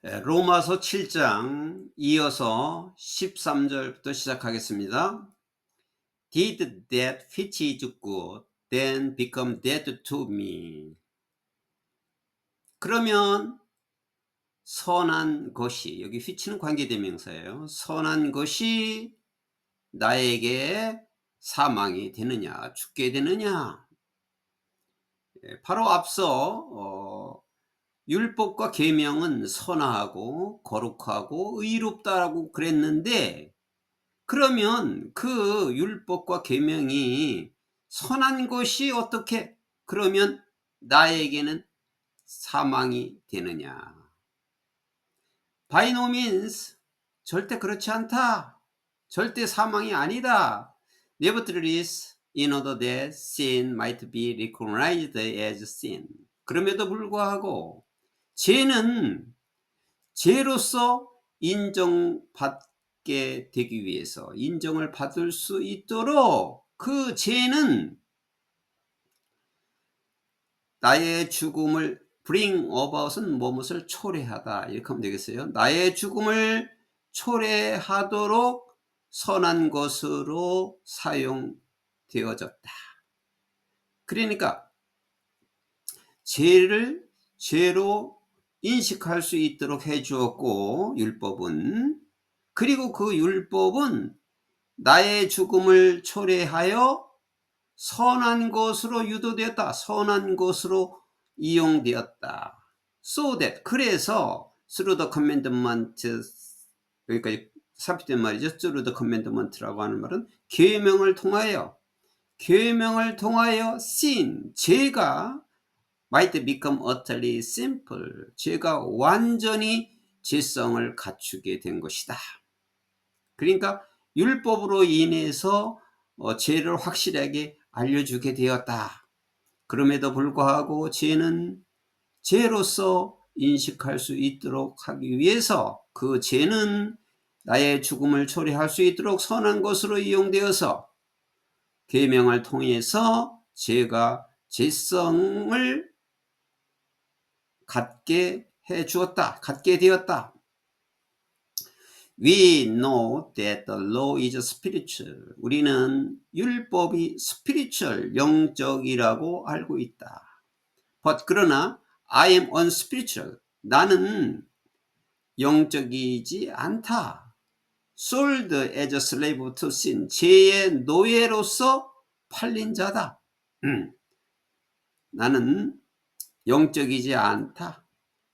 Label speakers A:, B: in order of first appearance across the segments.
A: 로마서 7장 이어서 13절부터 시작하겠습니다. Did that which is good then become dead to me? 그러면 선한 것이, 여기 which는 관계대명사예요. 선한 것이 나에게 사망이 되느냐, 죽게 되느냐. 바로 앞서 율법과 계명은 선하고 거룩하고 의롭다라고 그랬는데, 그러면 그 율법과 계명이 선한 것이 어떻게 그러면 나에게는 사망이 되느냐? By no means, 절대 그렇지 않다. 절대 사망이 아니다. Nevertheless, in order that sin might be recognized as sin. 그럼에도 불구하고 죄는 죄로서 인정받게 되기 위해서, 인정을 받을 수 있도록 그 죄는 나의 죽음을 bring about은 무엇을 초래하다, 이렇게 하면 되겠어요. 나의 죽음을 초래하도록 선한 것으로 사용되어졌다. 그러니까 죄를 죄로 인식할 수 있도록 해 주었고, 율법은, 그리고 그 율법은 나의 죽음을 초래하여 선한 것으로 유도되었다. 선한 것으로 이용되었다. So that, 그래서 through the commandment, 여기까지 삽입된 말이죠. through the commandment라고 하는 말은 계명을 통하여 sin, 죄가 might become utterly simple, 죄가 완전히 죄성을 갖추게 된 것이다. 그러니까 율법으로 인해서 죄를 확실하게 알려주게 되었다. 그럼에도 불구하고 죄는 죄로서 인식할 수 있도록 하기 위해서, 그 죄는 나의 죽음을 초래할 수 있도록 선한 것으로 이용되어서 계명을 통해서 죄가 죄성을 갖게 해 주었다. 갖게 되었다. We know that the law is spiritual. 우리는 율법이 spiritual, 영적이라고 알고 있다. But 그러나 I am unspiritual. 나는 영적이지 않다. Sold as a slave to sin. 죄의 노예로서 팔린 자다. 나는 영적이지 않다.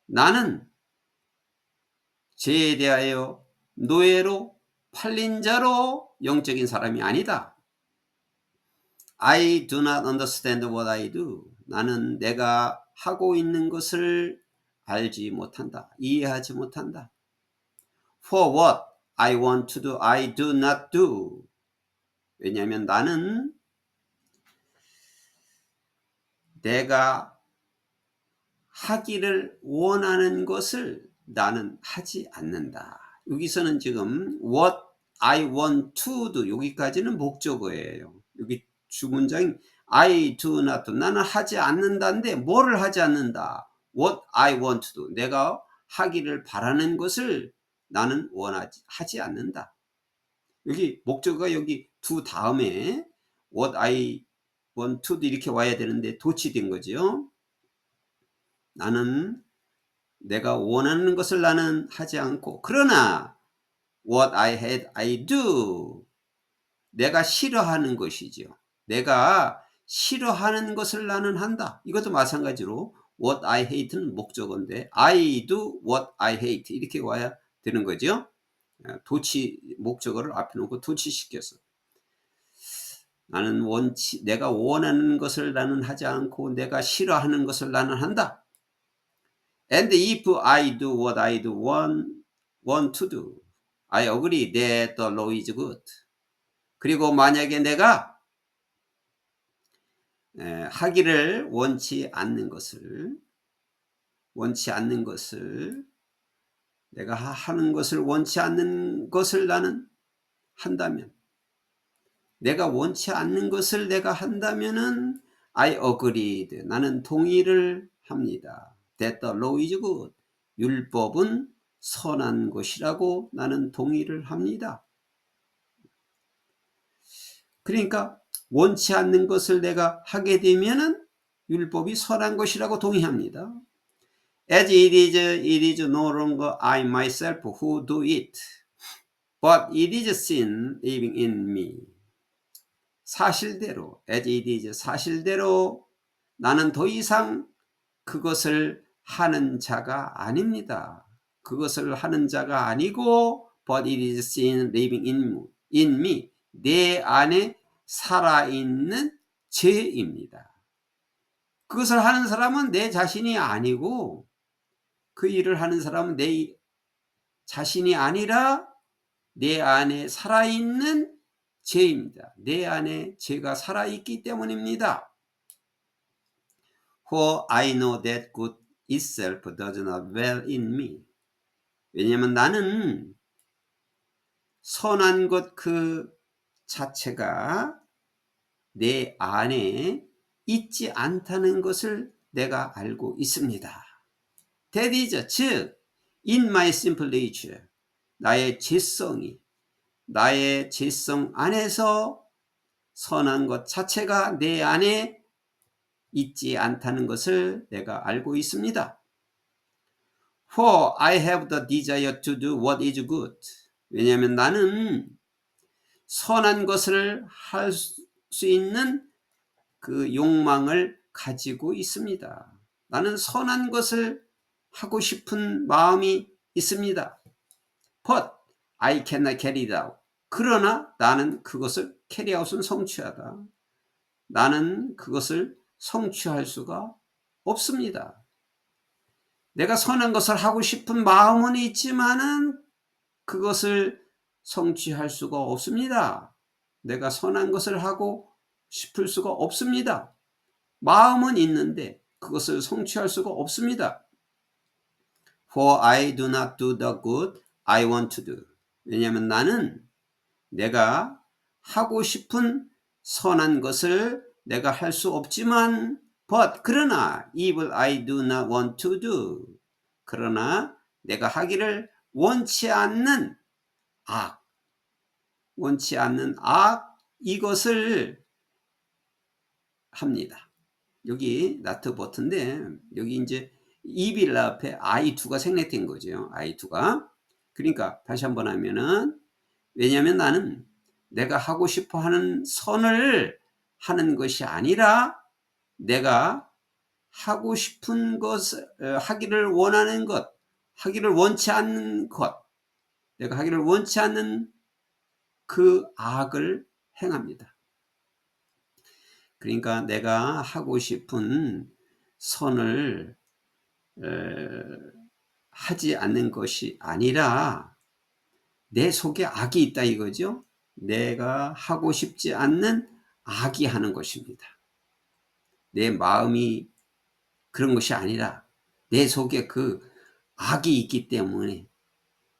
A: 나는 죄에 대하여 노예로 팔린 자로 영적인 사람이 아니다. I do not understand what I do. 나는 내가 하고 있는 것을 알지 못한다. 이해하지 못한다. For what I want to do, I do not do. 왜냐하면 나는 내가 하기를 원하는 것을 나는 하지 않는다. 여기서는 지금 what I want to do, 여기까지는 목적어예요. 여기 주문장 I do not do, 나는 하지 않는다인데 뭐를 하지 않는다? What I want to do, 내가 하기를 바라는 것을 나는 하지 않는다. 여기 목적어가 여기 do 다음에 what I want to do 이렇게 와야 되는데 도치된 거죠. 나는 내가 원하는 것을 나는 하지 않고, 그러나 what I do, 내가 싫어하는 것이죠. 내가 싫어하는 것을 나는 한다. 이것도 마찬가지로 what I hate는 목적어인데 I do what I hate 이렇게 와야 되는 거죠. 도치, 목적어를 앞에 놓고 도치시켜서 나는 내가 원하는 것을 나는 하지 않고 내가 싫어하는 것을 나는 한다. And if I do what I do want to do, I agree that the law is good. 그리고 만약에 내가 하기를 원치 않는 것을 내가 하는 것을 원치 않는 것을 나는 한다면, 내가 원치 않는 것을 내가 한다면은 I agreed, 나는 동의를 합니다. That the law is good. 율법은 선한 것이라고 나는 동의를 합니다. 그러니까 원치 않는 것을 내가 하게 되면은 율법이 선한 것이라고 동의합니다. As it is no longer I myself who do it, but it is sin living in me. 사실대로, as it is, 사실대로 나는 더 이상 그것을 하는 자가 아닙니다. 그것을 하는 자가 아니고 but it is sin living in me. 내 안에 살아있는 죄입니다. 그것을 하는 사람은 내 자신이 아니고 그 일을 하는 사람은 내 자신이 아니라 내 안에 살아있는 죄입니다. 내 안에 죄가 살아있기 때문입니다. For I know that good itself does not dwell in me. 왜냐하면 나는 선한 것 그 자체가 내 안에 있지 않다는 것을 내가 알고 있습니다. That is, 즉 in my simple nature, 나의 죄성이, 나의 죄성 안에서 선한 것 자체가 내 안에 있지 않다는 것을 내가 알고 있습니다. For I have the desire to do what is good. 왜냐하면 나는 선한 것을 할 수 있는 그 욕망을 가지고 있습니다. 나는 선한 것을 하고 싶은 마음이 있습니다. But I cannot carry it out. 그러나 나는 그것을 캐리아웃은 성취하다. 나는 그것을 성취할 수가 없습니다. 내가 선한 것을 하고 싶은 마음은 있지만은 그것을 성취할 수가 없습니다. 내가 선한 것을 하고 싶을 수가 없습니다. 마음은 있는데 그것을 성취할 수가 없습니다. For I do not do the good I want to do. 왜냐하면 나는 내가 하고 싶은 선한 것을 내가 할 수 없지만 but 그러나 evil I do not want to do. 그러나 내가 하기를 원치 않는 악, 원치 않는 악, 이것을 합니다. 여기 not but인데 여기 이제 evil 앞에 I2가 생략된 거죠. I2가. 그러니까 다시 한번 하면은 왜냐하면 나는 내가 하고 싶어 하는 선을 하는 것이 아니라 내가 하고 싶은 것을 하기를 원하는 것, 하기를 원치 않는 것, 내가 하기를 원치 않는 그 악을 행합니다. 그러니까 내가 하고 싶은 선을 하지 않는 것이 아니라 내 속에 악이 있다 이거죠. 내가 하고 싶지 않는 악이 하는 것입니다. 내 마음이 그런 것이 아니라 내 속에 그 악이 있기 때문에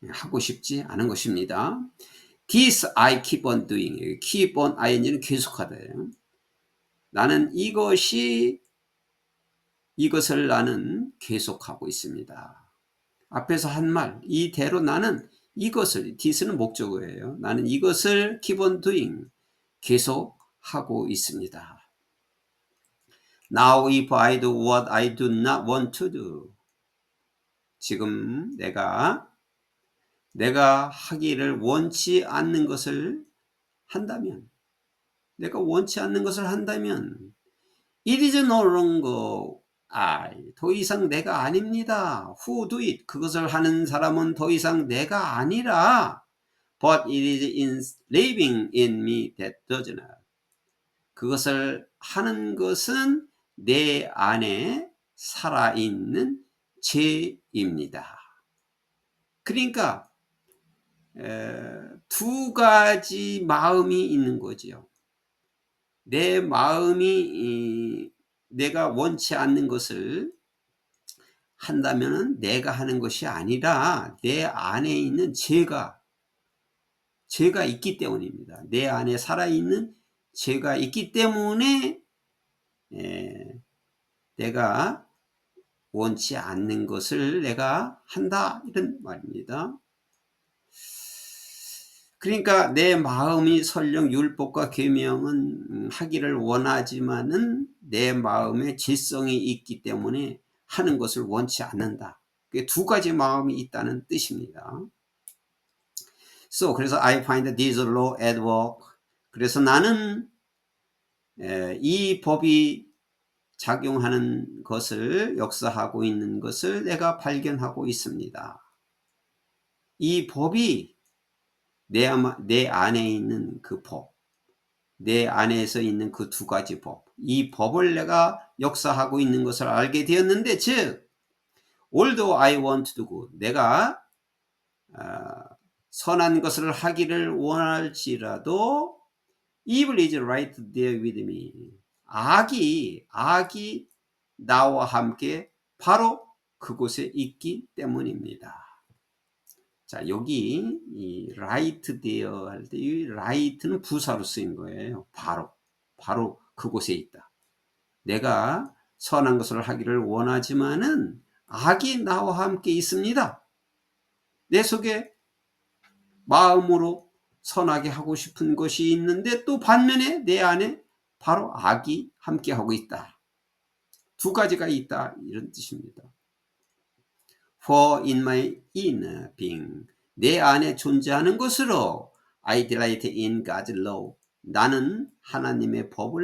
A: 하고 싶지 않은 것입니다. This I keep on doing. Keep on ing는 계속하다예요. 나는 이것을 나는 계속하고 있습니다. 앞에서 한 말 이대로 나는 이것을, this는 목적어예요. 나는 이것을 keep on doing, 계속하고 있습니다. Now if I do what I do not want to do. 지금 내가 하기를 원치 않는 것을 한다면, 내가 원치 않는 것을 한다면 it is no longer I, 더 이상 내가 아닙니다. Who do it, 그것을 하는 사람은 더 이상 내가 아니라 but it is living in me that does not. 그것을 하는 것은 내 안에 살아있는 죄입니다. 그러니까 두 가지 마음이 있는 거죠. 내 마음이 내가 원치 않는 것을 한다면 내가 하는 것이 아니라 내 안에 있는 죄가 있기 때문입니다. 내 안에 살아있는 죄가 있기 때문에 내가 원치 않는 것을 내가 한다, 이런 말입니다. 그러니까 내 마음이 설령 율법과 계명은 하기를 원하지만은 내 마음에 질성이 있기 때문에 하는 것을 원치 않는다. 그게 두 가지 마음이 있다는 뜻입니다. 그래서 I find this law at work. 그래서 나는 이 법이 작용하는 것을, 역사하고 있는 것을 내가 발견하고 있습니다. 이 법이 내 안에 있는 그 법, 내 안에서 있는 그 두 가지 법, 이 법을 내가 역사하고 있는 것을 알게 되었는데, 즉 although I want to do good, 내가 선한 것을 하기를 원할지라도 evil is right there with me. 악이 나와 함께 바로 그곳에 있기 때문입니다. 자, 여기 이 right there 할 때 이 right는 부사로 쓰인 거예요. 바로 그곳에 있다. 내가 선한 것을 하기를 원하지만은 악이 나와 함께 있습니다. 내 속에 마음으로 선하게 하고 싶은 것이 있는데 또 반면에 내 안에 바로 악이 함께하고 있다. 두 가지가 있다, 이런 뜻입니다. For in my inner being, 내 안에 존재하는 것으로 I delight in God's law, 나는 하나님의 법,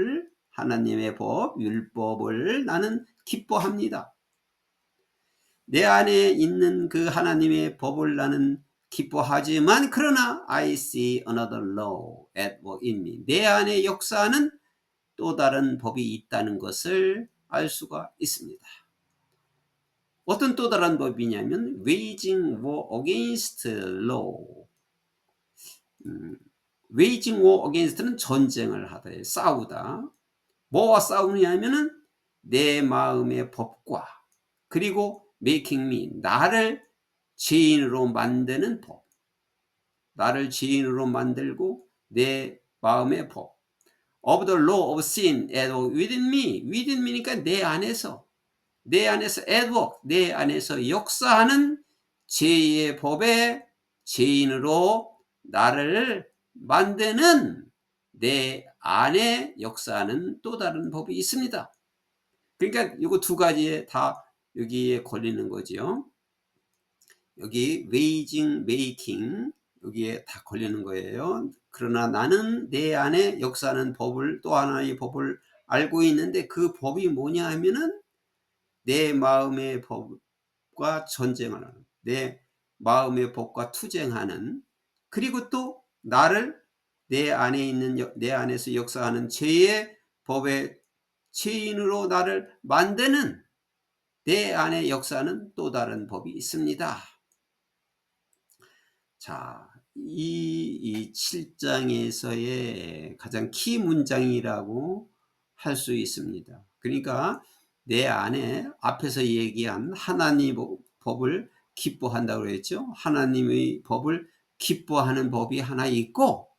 A: 율법을 나는 기뻐합니다. 내 안에 있는 그 하나님의 법을 나는 기뻐하지만 그러나 I see another law at work in me, 내 안에 역사하는 또 다른 법이 있다는 것을 알 수가 있습니다. 어떤 또 다른 법이냐면 waging war against law. waging war against는 전쟁을 하다, 싸우다. 뭐와 싸우느냐면은 내 마음의 법과, 그리고 making me, 나를 죄인으로 만드는 법, 나를 죄인으로 만들고 내 마음의 법, of the law of sin within me니까 내 안에서 at work, 내 안에서 역사하는 죄의 법에 죄인으로 나를 만드는 내 안에 역사하는 또 다른 법이 있습니다. 그러니까 이거 두 가지에 다 여기에 걸리는 거죠. 여기 waging, making, 여기에 다 걸리는 거예요. 그러나 나는 내 안에 역사하는 법을, 또 하나의 법을 알고 있는데 그 법이 뭐냐 하면은 내 마음의 법과 전쟁을 하는, 내 마음의 법과 투쟁하는, 그리고 또 나를 내 안에 있는, 내 안에서 역사하는 죄의 법의 죄인으로 나를 만드는 내 안에 역사하는 또 다른 법이 있습니다. 자, 이 7장에서의 가장 키 문장이라고 할 수 있습니다. 그러니까 내 안에 앞에서 얘기한 하나님의 법을 기뻐한다고 했죠. 하나님의 법을 기뻐하는 법이 하나 있고,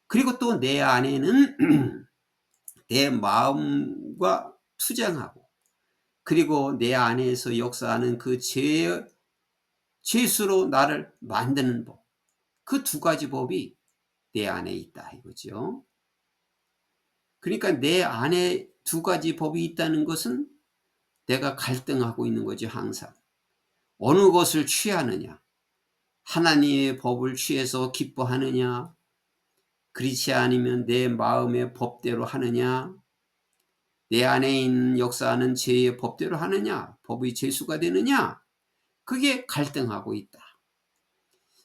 A: 그리고 또 내 안에는 내 마음과 투쟁하고, 그리고 내 안에서 역사하는 그 죄수로 나를 만드는 법, 그 두 가지 법이 내 안에 있다 이거죠. 그러니까 내 안에 두 가지 법이 있다는 것은 내가 갈등하고 있는 거죠. 항상 어느 것을 취하느냐, 하나님의 법을 취해서 기뻐하느냐, 그렇지 않으면 내 마음의 법대로 하느냐, 내 안에 있는 역사하는 죄의 법대로 하느냐, 법의 죄수가 되느냐, 그게 갈등하고 있다.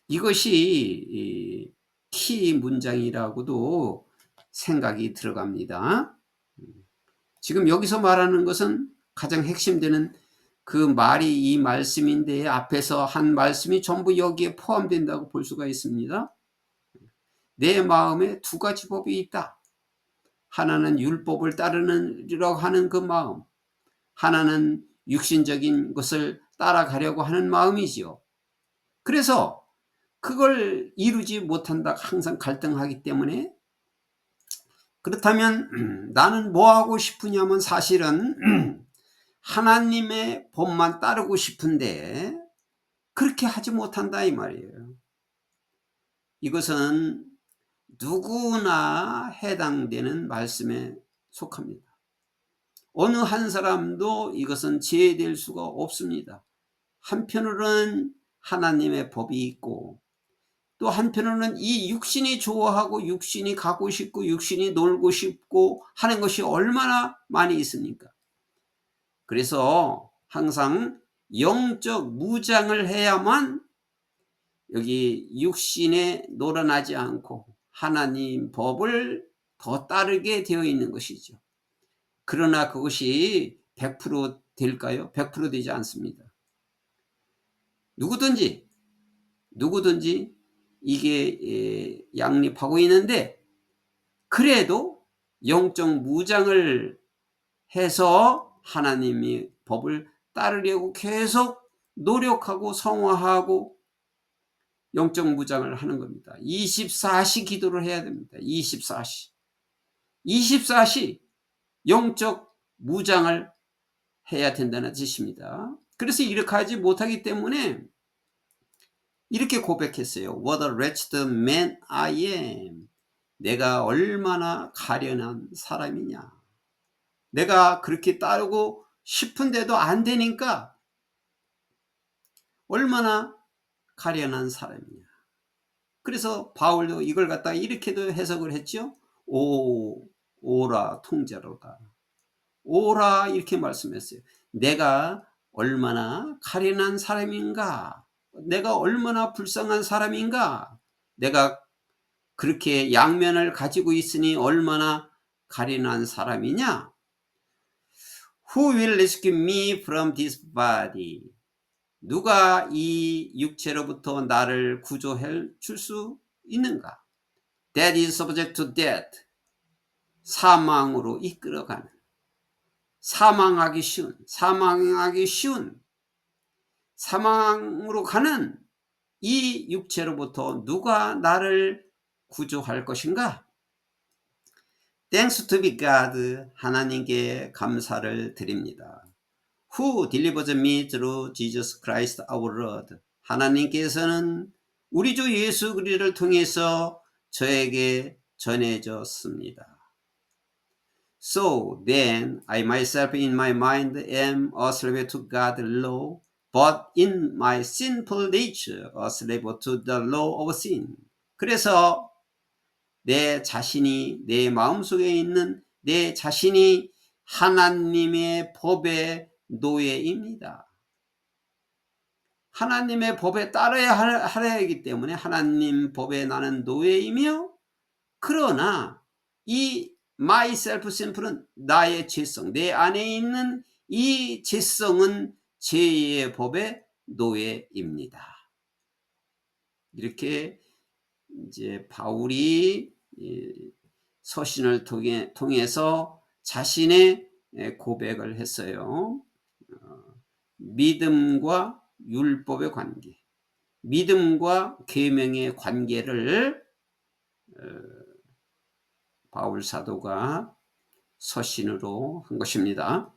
A: 이것이 키 문장이라고도 생각이 들어갑니다. 지금 여기서 말하는 것은 가장 핵심되는 그 말이 이 말씀인데, 앞에서 한 말씀이 전부 여기에 포함된다고 볼 수가 있습니다. 내 마음에 두 가지 법이 있다. 하나는 율법을 따르려고 하는 그 마음, 하나는 육신적인 것을 따라가려고 하는 마음이지요. 그래서 그걸 이루지 못한다, 항상 갈등하기 때문에, 그렇다면 나는 뭐 하고 싶으냐면 사실은 하나님의 법만 따르고 싶은데 그렇게 하지 못한다 이 말이에요. 이것은 누구나 해당되는 말씀에 속합니다. 어느 한 사람도 이것은 제외될 수가 없습니다. 한편으로는 하나님의 법이 있고 또 한편으로는 이 육신이 좋아하고 육신이 가고 싶고 육신이 놀고 싶고 하는 것이 얼마나 많이 있습니까? 그래서 항상 영적 무장을 해야만 여기 육신에 놀아나지 않고 하나님 법을 더 따르게 되어 있는 것이죠. 그러나 그것이 100% 될까요? 100% 되지 않습니다. 누구든지 이게 양립하고 있는데 그래도 영적 무장을 해서 하나님의 법을 따르려고 계속 노력하고 성화하고 영적 무장을 하는 겁니다. 24시 기도를 해야 됩니다. 24시 영적 무장을 해야 된다는 뜻입니다. 그래서 이렇게 하지 못하기 때문에 이렇게 고백했어요. What a wretched man I am. 내가 얼마나 가련한 사람이냐. 내가 그렇게 따르고 싶은데도 안 되니까 얼마나 가련한 사람이냐. 그래서 바울도 이걸 갖다가 이렇게도 해석을 했죠. 오라 통제로다. 오라 이렇게 말씀했어요. 내가 얼마나 가련한 사람인가. 내가 얼마나 불쌍한 사람인가. 내가 그렇게 양면을 가지고 있으니 얼마나 가련한 사람이냐. Who will rescue me from this body? 누가 이 육체로부터 나를 구조해 줄 수 있는가? That is subject to death. 사망으로 이끌어가는, 사망하기 쉬운, 사망으로 가는 이 육체로부터 누가 나를 구조할 것인가? Thanks to be God. 하나님께 감사를 드립니다. Who delivers me through Jesus Christ our Lord. 하나님께서는 우리 주 예수 그리스도를 통해서 저에게 전해졌습니다. So then I myself in my mind am a slave to God's law, but in my sinful nature a slave to the law of sin. 그래서 내 자신이, 내 마음속에 있는 내 자신이 하나님의 법의 노예입니다. 하나님의 법에 따라야 하기 때문에 하나님 법에 나는 노예이며, 그러나 이 myself sinful은 나의 죄성, 내 안에 있는 이 죄성은 죄의 법의 노예입니다. 이렇게 이제 바울이 서신을 통해서 자신의 고백을 했어요. 믿음과 율법의 관계, 믿음과 계명의 관계를 바울 사도가 서신으로 한 것입니다.